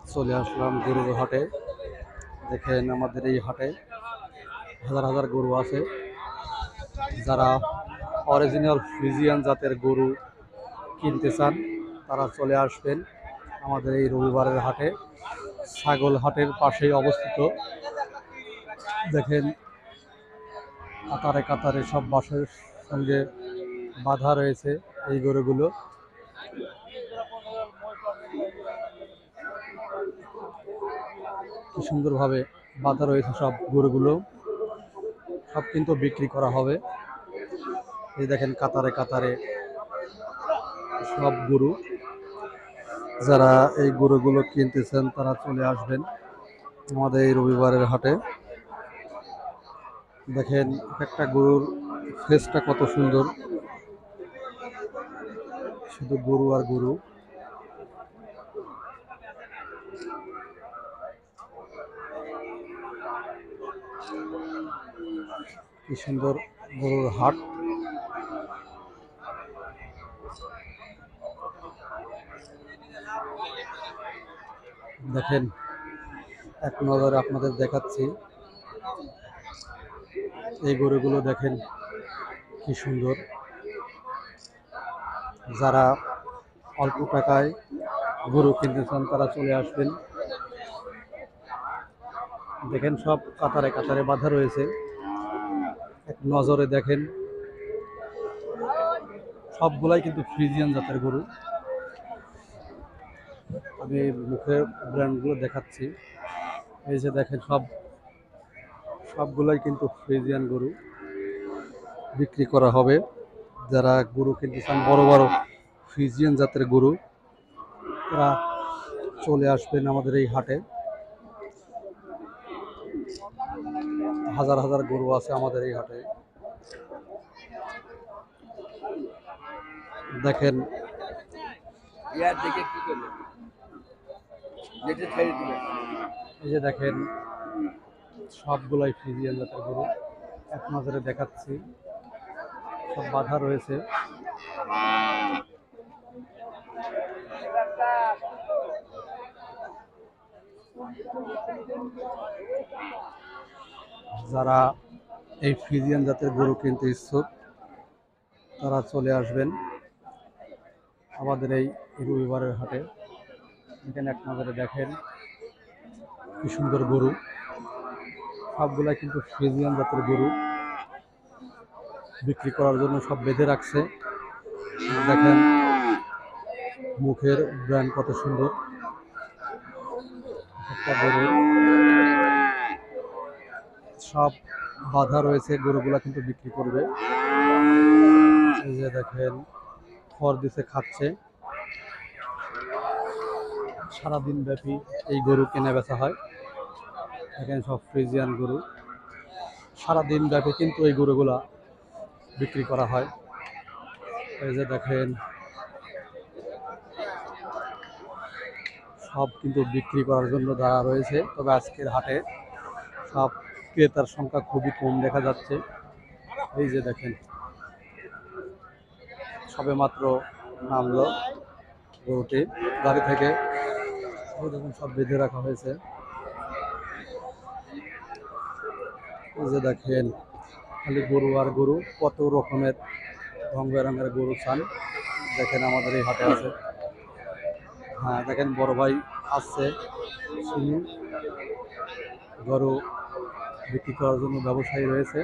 চলে আসলাম গরুর হাটে। দেখেন আমাদের এই হাটে হাজার হাজার গরু আছে। যারা অরিজিনাল ফ্রিজিয়ান জাতের গরু কিনতে চান তারা চলে আসবেন আমাদের এই রবিবারের হাটে। ছাগল হাটের পাশেই অবস্থিত। দেখেন কাতারে কাতারে সব বাসের সঙ্গে বাঁধা রয়েছে এই গরুগুলো। কি সুন্দরভাবে বাঁধা রয়েছে সব গরুগুলো। সব কিন্তু বিক্রি করা হবে। এই দেখেন কাতারে কাতারে সব গরু। যারা এই গরুগুলো কিনতেছেন তারা চলে আসবেন আমাদের এই রবিবারের হাটে। দেখেন একটা গরুর ফেসটা কত সুন্দর, শুধু গরু আর গরু। কি সুন্দর গরুর হাট। দেখেন এক নজরে আপনাদের দেখাচ্ছি এই গরুগুলো। দেখেন কি সুন্দর। যারা অল্প টাকায় গরু কিনতে চান তারা চলে আসবেন। দেখেন সব কাতারে কাতারে বাঁধা রয়েছে। এক নজরে দেখেন সবগুলাই কিন্তু ফ্রিজিয়ান জাতের গরু। আমি মুখের ব্র্যান্ডগুলো দেখাচ্ছি। এই যে দেখেন সবগুলাই কিন্তু ফ্রিজিয়ান গরু বিক্রি করা হবে। যারা গরু কিনতে চান বড় বড় ফ্রিজিয়ান জাতের গরু তারা চলে আসবেন আমাদের এই হাটে। হাজার হাজার গরু আছে আমাদের এই হাটে। দেখেন এই যে দেখেন সবগুলাই ফ্রিজিয়ান জাতের গরু। এক নজরে দেখাচ্ছি সব বাধা রয়েছে। যারা এই ফ্রিজিয়ান জাতের গরু কিনতে ইচ্ছুক তারা চলে আসবেন আমাদের এই রবিবারের হাটে। এখানে এক নজরে দেখেন কি সুন্দর গরু। সবগুলাই কিন্তু ফ্রিজিয়ান জাতের গরু বিক্রি করার জন্য সব বেঁধে রাখছে। দেখেন মুখের ব্র্যান্ড কত সুন্দর। একটা গরু সব বাধা রয়েছে, গরুগুলা কিন্তু বিক্রি করবে। এই যে দেখেন খড় দিছে, খাচ্ছে। সারাদিন ব্যাপী এই গরু কেনা বেচা হয়। এখানে সব ফ্রিজিয়ান গরু। সারাদিন ব্যাপী কিন্তু এই গরুগুলা বিক্রি করা হয়। এই যে দেখেন সব কিন্তু বিক্রি করার জন্য দাঁড়া রয়েছে। তবে আজকের হাটে সব ক্রেতার সংখ্যা খুবই কম দেখা যাচ্ছে। এই যে দেখেন সবে মাত্র নামলো গরুটি গাড়ি থেকে। দেখুন সব বেঁধে রাখা হয়েছে। এই যে দেখেন খালি গরু আর গরু, কত রকমের রং বেরঙের গরু চান দেখেন আমাদের এই হাটে আছে। হ্যাঁ দেখেন বড় ভাই আসছে, শুনি গরু বিক্রি করার জন্য ব্যবসায়ী রয়েছে।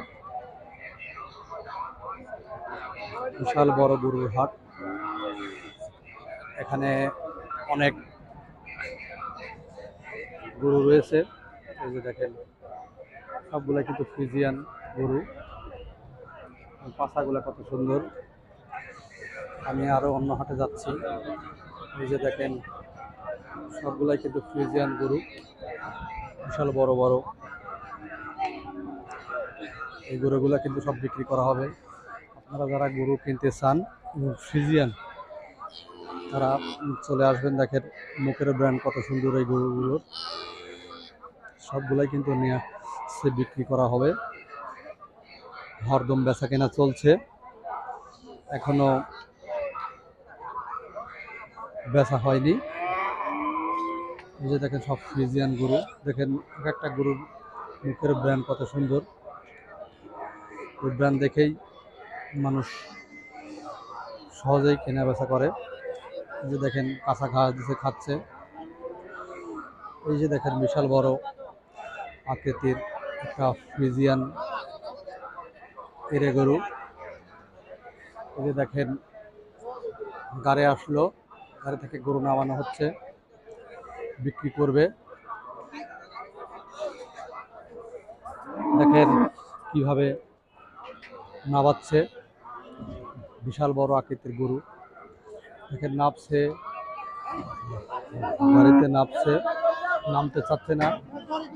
বিশাল বড় গরুর হাট। এখানে অনেক গরু রয়েছে। এই যে দেখেন সবগুলা কিন্তু ফ্রিজিয়ান গরু। পাছাগুলা কত সুন্দর। আমি আরো অন্য হাটে যাচ্ছি। এই যে দেখেন সবগুলাই কিন্তু ফ্রিজিয়ান গরু, বিশাল বড় বড়। এই গরুগুলা কিন্তু সব বিক্রি করা হবে। আপনারা যারা গরু কিনতে চান ফ্রিজিয়ান তারা চলে আসবেন। দেখেন মুখের ব্র্যান্ড কত সুন্দর এই গরুগুলোর। সবগুলাই কিন্তু নিয়ে বিক্রি করা হবে। হরদম বেচা কেনা চলছে, এখনো বেচা হয়নি। এই যে দেখেন সব ফ্রিজিয়ান গরু, দেখেন এক একটা গরুর মুখের ব্র্যান্ড কত সুন্দর। ওই ব্র্যান্ড দেখেই মানুষ সহজেই কেনা বেচা করে। এই যে দেখেন কাঁচা ঘাস দিছে, খাচ্ছে। এই যে দেখেন বিশাল বড় আকৃতির একটা ফ্রিজিয়ান এরে গরু। এই যে দেখেন গাড়ি আসলো, গাড়ি থেকে গরু নামানো হচ্ছে, বিক্রি করবে। দেখেন কিভাবে নামাচ্ছে, বিশাল বড় আকৃতির গরু। দেখেন নামছে, গাড়িতে নামছে, নামতে চাচ্ছে না,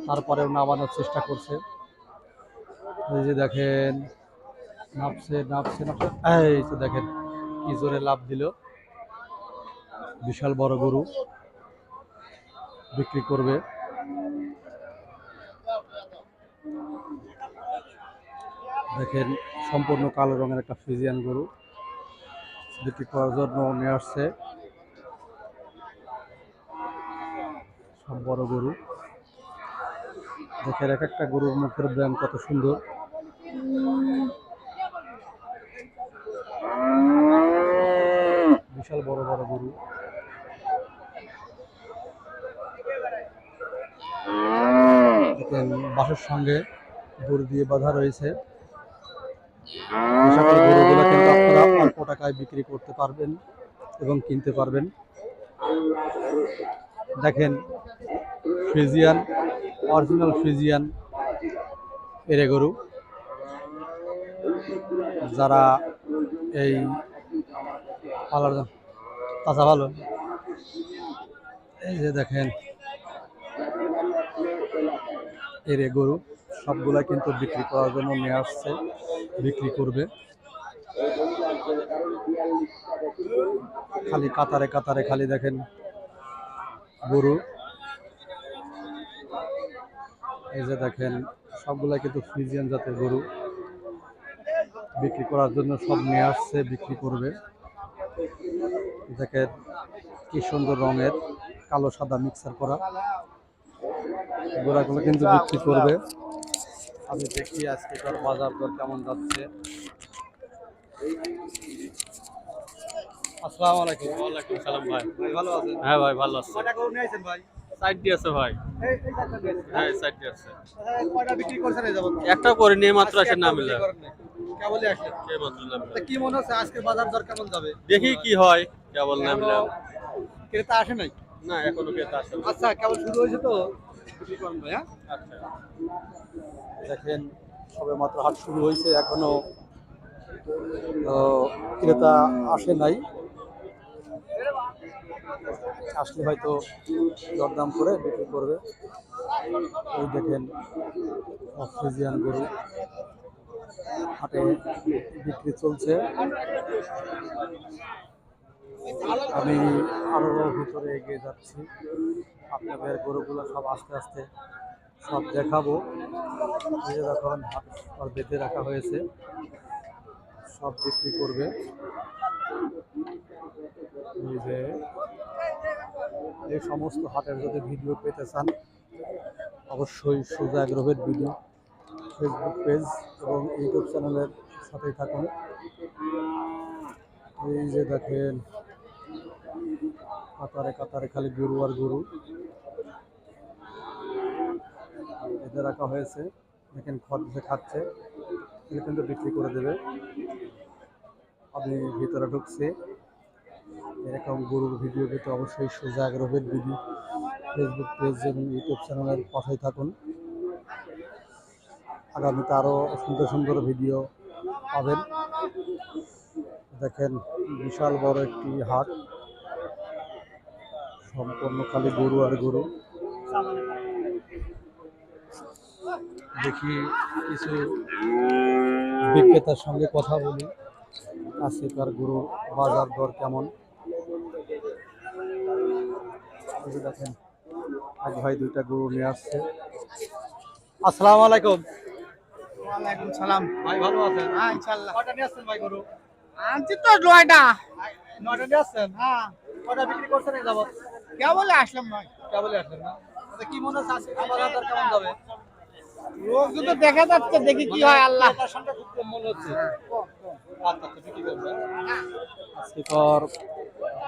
তারপরেও নামানোর চেষ্টা করছে। এই যে দেখেন নামছে নামছে নামছে, এই তো দেখেন কি জোরে লাফ দিল। বিশাল বড় গরু, বিক্রি করবে। দেখেন সম্পূর্ণ কালো রঙের একটা ফ্রিজিয়ান গরু বিক্রি করার জন্য নিয়ে আসছে। সব বড় গরু, দেখেন এক একটা গরুর মুখের ব্র্যান্ড কত সুন্দর। বিশাল বড় বড় গরু। দেখেন বাঁশের সঙ্গে গরু দিয়ে বাঁধা রয়েছে। এই সকল গরুগুলো কিন্তু আপনারা অল্প টাকায় বিক্রি করতে পারবেন এবং কিনতে পারবেন। দেখেন ফ্রিজিয়ান, অরিজিনাল ফ্রিজিয়ান এরে গরু। যারা এই পালার তাজা ভালো, এই যে দেখেন এরে গরু সবগুলা কিন্তু বিক্রি করার জন্য নিয়ে আসছে, বিক্রি করবে। খালি কাতারে কাতারে খালি দেখেন গরু। এই যে দেখেন সবগুলা কিন্তু ফ্রিজিয়ান জাতের গরু, বিক্রি করার জন্য সব নিয়ে আসছে, বিক্রি করবে। দেখেন কি সুন্দর রঙের, কালো সাদা মিক্সার করা গোড়াগুলো কিন্তু বিক্রি করবে। আমি দেখি আজকেকার বাজার দর কেমন যাচ্ছে। আসসালামু আলাইকুম। ওয়ালাইকুম সালাম ভাই। ভাই ভালো আছেন? হ্যাঁ ভাই ভালো আছে। কয়টা গরু নিয়ে আইছেন ভাই? সাইড দিয়ে আছে ভাই। এই চারটা নিয়ে আইছেন? হ্যাঁ সাইড দিয়ে আছে। কয়টা বিক্রি করছেন এই যাবত? একটা করে নিয়ে মাত্র আজকে আসে না একটাও মিলে। বিক্রি করেন নাই। কেবলই আসলেন। কে মাত্র না মিলে। তা কি মনে হচ্ছে আজকে বাজার দর কেমন যাবে? দেখি কি হয়, কেবল না মিলে। এখনো ক্রেতা আসে নাই? না এখনো ক্রেতা আসে না। আচ্ছা কেবল শুরু হয়েছে তো বিক্রি করেন ভাই। হ্যাঁ আচ্ছা। দেখেন সবে মাত্র হাট শুরু হয়েছে, এখনো ক্রেতা আসে নাই। আসলে হয়তো দরদাম করে বিক্রি করবে। এই দেখেন ফ্রিজিয়ান গরু হাটে বিক্রি চলছে। আমি আরো ভিতরে এগিয়ে যাচ্ছি, আপনাদের গরুগুলো সব আস্তে আস্তে সব দেখাবো। এই যে দেখুন হাট বেঁধে রাখা হয়েছে, সব বিক্রি করবে। এই যে এই সমস্ত হাটের যদি ভিডিও পেতে চান অবশ্যই সোজা এগ্রোভেট ভিডিও ফেসবুক পেজ এবং ইউটিউব চ্যানেলের সাথেই থাকুন। এই যে দেখেন কাতারে কাতারে খালি গরু আর গরু বেঁধে রাখা হয়েছে। দেখেন খড় দিতে খাচ্ছে, এটা কিন্তু বিক্রি করে দেবে। আমি ভিতরে ঢুকছি, এরকম গরুর ভিডিও পেতে অবশ্যই সোজা এগ্রোভেট ভিডিও ফেসবুক পেজ এবং ইউটিউব চ্যানেলের পাশেই থাকুন। আগামীতে আরও সুন্দর সুন্দর ভিডিও পাবেন। দেখেন বিশাল বড় একটি হাট, সম্পূর্ণ খালি গরু আর গরু। দেখি কিছু বিক্রেতার সঙ্গে কথা বলি, আজকেকার গরু বাজার দর কেমন। দেখেন এক ভাই দুইটা গরু নিয়ে আসছে। আসসালামু আলাইকুম। ওয়ালাইকুম সালাম। ভাই ভালো আছেন? হ্যাঁ ইনশাআল্লাহ। কয়টা নিয়ে আসছেন ভাই গরু? আনছি তো নয়টা। নয়টা নিয়ে আসছেন? হ্যাঁ কয়টা বিক্রি করছেন এই যাবত? কে বলে আসলাম নয়। কেবলই আসলেন না? আচ্ছা, কি মনে হচ্ছে আজকে খাবার আদার কেমন যাবে? লোকজন তো দেখা যাচ্ছে, দেখি কি হয় আল্লাহ। সংখ্যা খুব কম মনে হচ্ছে। আচ্ছা, আচ্ছা, বিক্রি করবেন। আজকের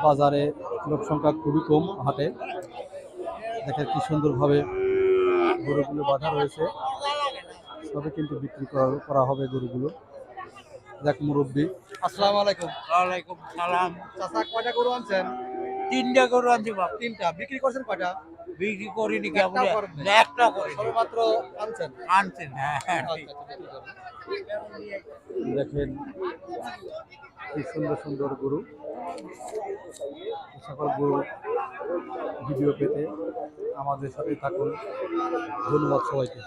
বাজারে লোক সংখ্যা খুবই কম হাটে। দেখেন কি সুন্দরভাবে গরুগুলো বাঁধা রয়েছে, সবে কিন্তু বিক্রি করা হবে গরুগুলো। দেখ মুরব্বী, আসসালামু আলাইকুম। ওয়ালাইকুম সালাম। চাচা কয়টা গরু আনছেন? 3টা গরু আনছি বাপ। 3টা। বিক্রি করছেন কয়টা? বিক্রি করিনি একটাও কেবল করেন নাই? একটা করে সবেমাত্র আনছেন? আনছেন। হ্যাঁ হ্যাঁ আচ্ছা, ঠিক। আচ্ছা, বিক্রি করবেন। দেখেন কি সুন্দর সুন্দর গরু। এই সকল গরু ভিডিও পেতে আমাদের সাথে থাকুন। ধন্যবাদ সবাইকে।